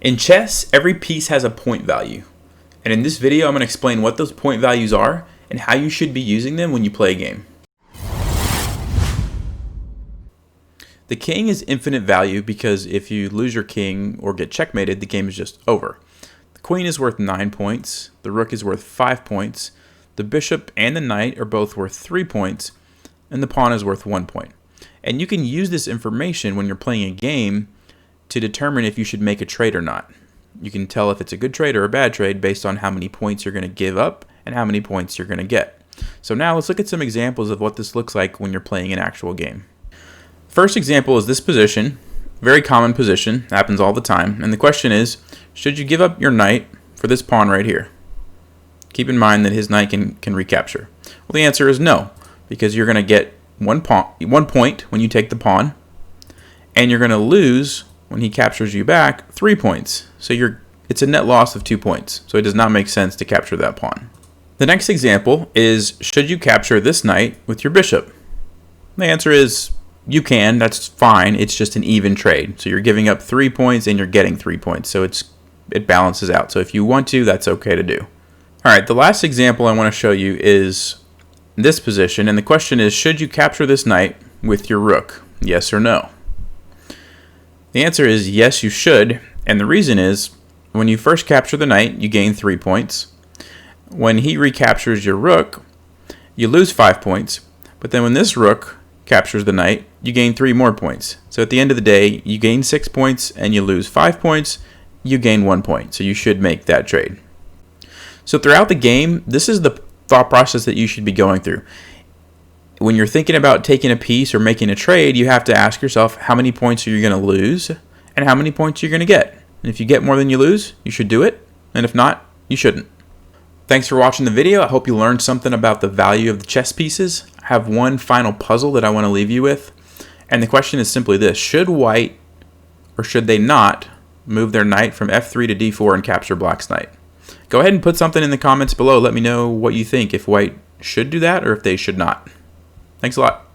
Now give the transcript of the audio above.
In chess, every piece has a point value. And in this video, I'm going to explain what those point values are and how you should be using them when you play a game. The king is infinite value because if you lose your king or get checkmated, the game is just over. The queen is worth 9 points, the rook is worth 5 points, the bishop and the knight are both worth 3 points, and the pawn is worth 1 point. And you can use this information when you're playing a game to determine if you should make a trade or not. You can tell if it's a good trade or a bad trade based on how many points you're going to give up and how many points you're going to get. So now let's look at some examples of what this looks like when you're playing an actual game. First example is this position, very common position, happens all the time, and the question is, should you give up your knight for this pawn right here? Keep in mind that his knight can recapture. Well, the answer is no, because you're going to get 1 point when you take the pawn, and you're going to lose when he captures you back 3 points. So it's a net loss of 2 points. So it does not make sense to capture that pawn. The next example is, should you capture this knight with your bishop? The answer is you can, that's fine. It's just an even trade. So you're giving up 3 points and you're getting 3 points. So it balances out. So if you want to, that's okay to do. All right, the last example I want to show you is this position. And the question is, should you capture this knight with your rook? Yes or no? The answer is yes, you should. And the reason is, when you first capture the knight, you gain 3 points. When he recaptures your rook, you lose 5 points. But then when this rook captures the knight, you gain 3 more points. So at the end of the day, you gain 6 points and you lose 5 points. You gain 1 point. So you should make that trade. So throughout the game, this is the thought process that you should be going through. When you're thinking about taking a piece or making a trade, you have to ask yourself, how many points are you going to lose and how many points you're going to get. And if you get more than you lose, you should do it. And if not, you shouldn't. Thanks for watching the video. I hope you learned something about the value of the chess pieces. I have one final puzzle that I want to leave you with. And the question is simply this: should white or should they not move their knight from f3 to d4 and capture black's knight? Go ahead and put something in the comments below. Let me know what you think, if white should do that or if they should not. Thanks a lot.